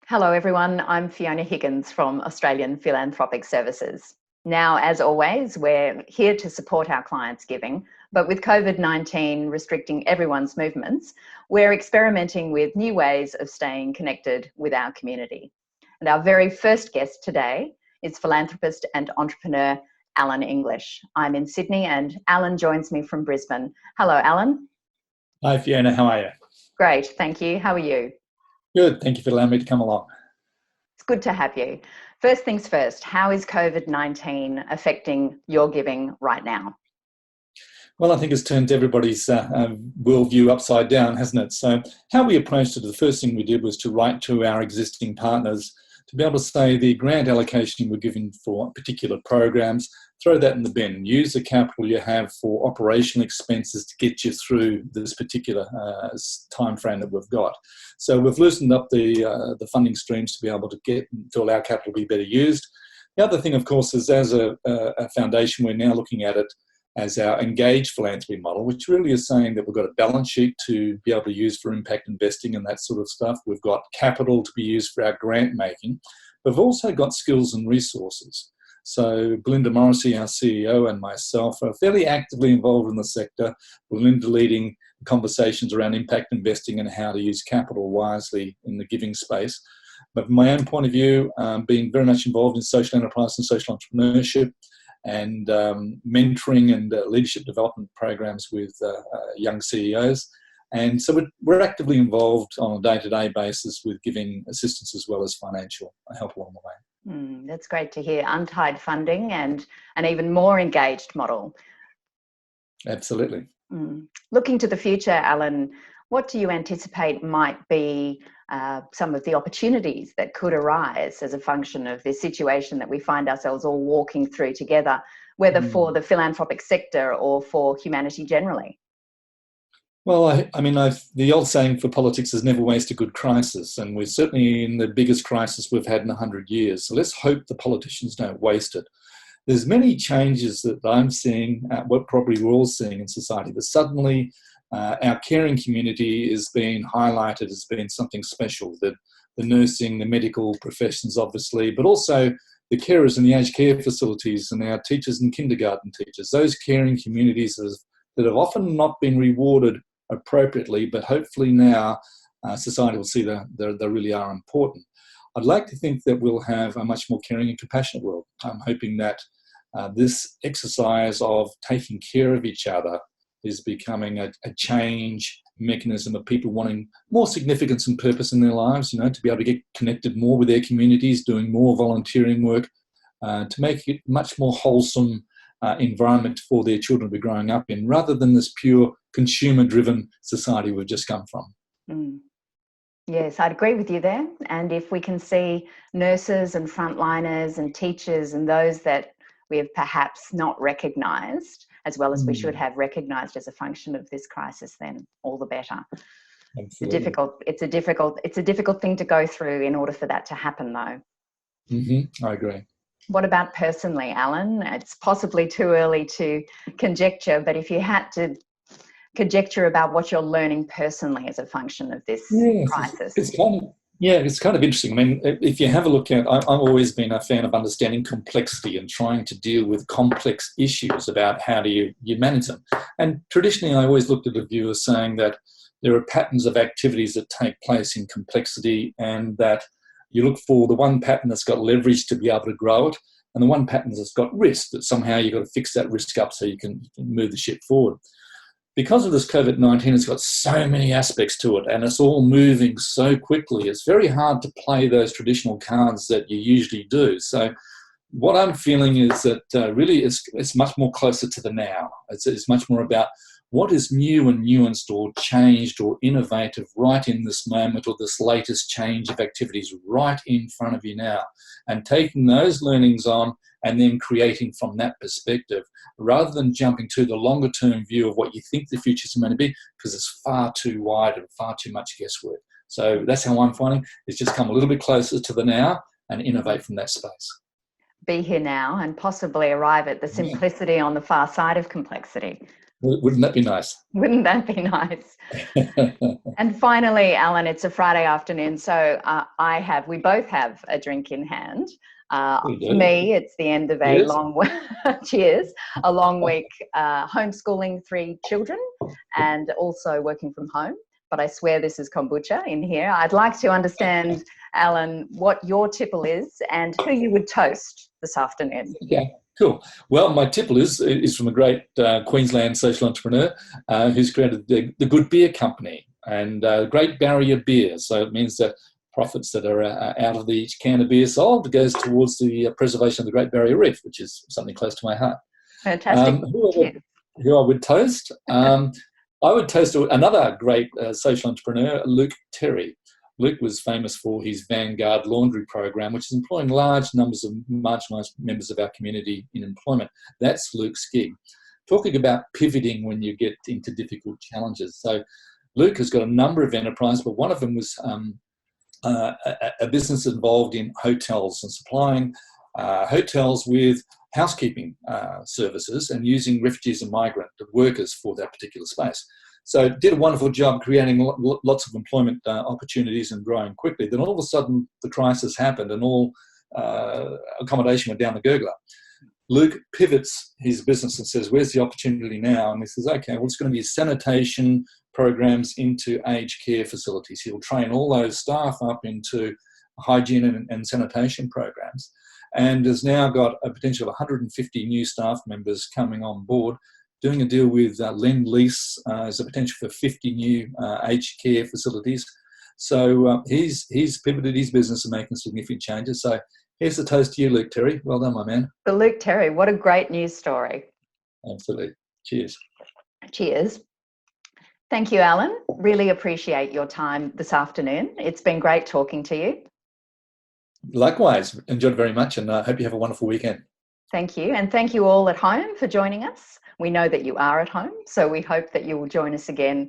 Hello everyone, I'm Fiona Higgins from Australian Philanthropic Services. Now, as always, we're here to support our clients' giving, but with COVID-19 restricting everyone's movements, we're experimenting with new ways of staying connected with our community. And our very first guest today is philanthropist and entrepreneur Allan English. I'm in Sydney and Allan joins me from Brisbane. Hello, Allan. Hi Fiona, how are you? Great, thank you. How are you? Good, thank you for allowing me to come along. It's good to have you. First things first, how is COVID-19 affecting your giving right now? Well, I think it's turned everybody's worldview upside down, hasn't it? So how we approached it, the first thing we did was to write to our existing partners to be able to say the grant allocation we're giving for particular programs, throw that in the bin, use the capital you have for operational expenses to get you through this particular time frame that we've got. So we've loosened up the funding streams to be able to allow capital to be better used. The other thing, of course, is as a foundation, we're now looking at it as our engaged philanthropy model, which really is saying that we've got a balance sheet to be able to use for impact investing and that sort of stuff. We've got capital to be used for our grant making. We've also got skills and resources. So Belinda Morrissey, our CEO, and myself are fairly actively involved in the sector. Belinda leading conversations around impact investing and how to use capital wisely in the giving space. But from my own point of view, being very much involved in social enterprise and social entrepreneurship, and mentoring and leadership development programs with young CEOs. And so we're actively involved on a day-to-day basis with giving assistance as well as financial help along the way. That's great to hear. Untied funding and an even more engaged model. Absolutely. Looking to the future, Allan, what do you anticipate might be some of the opportunities that could arise as a function of this situation that we find ourselves all walking through together, whether for the philanthropic sector or for humanity generally? Well, the old saying for politics is never waste a good crisis, and we're certainly in the biggest crisis we've had in 100 years. So let's hope the politicians don't waste it. There's many changes that I'm seeing, what probably we're all seeing in society, that suddenly our caring community is being highlighted as being something special, that the nursing, the medical professions obviously, but also the carers in the aged care facilities and our teachers and kindergarten teachers, those caring communities that have often not been rewarded appropriately, but hopefully now society will see that they really are important. I'd like to think that we'll have a much more caring and compassionate world. I'm hoping that this exercise of taking care of each other is becoming a change mechanism of people wanting more significance and purpose in their lives, to be able to get connected more with their communities, doing more volunteering work, to make it much more wholesome environment for their children to be growing up in, rather than this pure consumer-driven society we've just come from. Yes, I'd agree with you there. And if we can see nurses and frontliners and teachers and those that we have perhaps not recognised, as well as we should have recognised as a function of this crisis, then all the better. Absolutely. It's a difficult thing to go through in order for that to happen, though. I agree. What about personally, Allan? It's possibly too early to conjecture, but if you had to conjecture about what you're learning personally as a function of this crisis. It's kind of interesting. I mean, if you have a look at, I've always been a fan of understanding complexity and trying to deal with complex issues about how do you manage them. And traditionally, I always looked at a view as saying that there are patterns of activities that take place in complexity, and that you look for the one pattern that's got leverage to be able to grow it, and the one pattern that's got risk, that somehow you've got to fix that risk up so you can move the ship forward. Because of this COVID-19, it's got so many aspects to it, and it's all moving so quickly. It's very hard to play those traditional cards that you usually do. So what I'm feeling is that really it's much more closer to the now. It's much more about what is new and nuanced or changed or innovative right in this moment, or this latest change of activities right in front of you now, and taking those learnings on and then creating from that perspective, rather than jumping to the longer term view of what you think the future is going to be, because it's far too wide and far too much guesswork. So that's how I'm finding it's just come a little bit closer to the now and innovate from that space. Be here now and possibly arrive at the simplicity on the far side of complexity. Wouldn't that be nice? Wouldn't that be nice? And finally, Allan, it's a Friday afternoon, so we both have a drink in hand. For me, it's the end of a long cheers, a long week homeschooling 3 children and also working from home. But I swear this is kombucha in here. I'd like to understand, Allan, what your tipple is and who you would toast this afternoon. Yeah, cool. Well, my tipple is from a great Queensland social entrepreneur who's created the Good Beer Company and Great Barrier Beer. So it means that profits that are out of each can of beer sold goes towards the preservation of the Great Barrier Reef, which is something close to my heart. Fantastic. Who I would toast? I would toast another great social entrepreneur, Luke Terry. Luke was famous for his Vanguard laundry program, which is employing large numbers of marginalised members of our community in employment. That's Luke's gig. Talking about pivoting when you get into difficult challenges. So Luke has got a number of enterprises, but one of them was a business involved in hotels and supplying hotels with housekeeping services and using refugees and migrant workers for that particular space. So did a wonderful job creating lots of employment opportunities and growing quickly. Then all of a sudden the crisis happened and all accommodation went down the gurgler. Luke pivots his business and says, where's the opportunity now? And he says, okay, well, it's going to be sanitation programs into aged care facilities. He'll train all those staff up into hygiene and sanitation programs, and has now got a potential of 150 new staff members coming on board, doing a deal with Lend-Lease as a potential for 50 new aged care facilities. So he's pivoted his business and making significant changes. So here's the toast to you, Luke Terry. Well done, my man. For Luke Terry, what a great news story. Absolutely. Cheers. Cheers. Thank you, Allan. Really appreciate your time this afternoon. It's been great talking to you. Likewise, enjoyed it very much, and I hope you have a wonderful weekend. Thank you. And thank you all at home for joining us. We know that you are at home, so we hope that you will join us again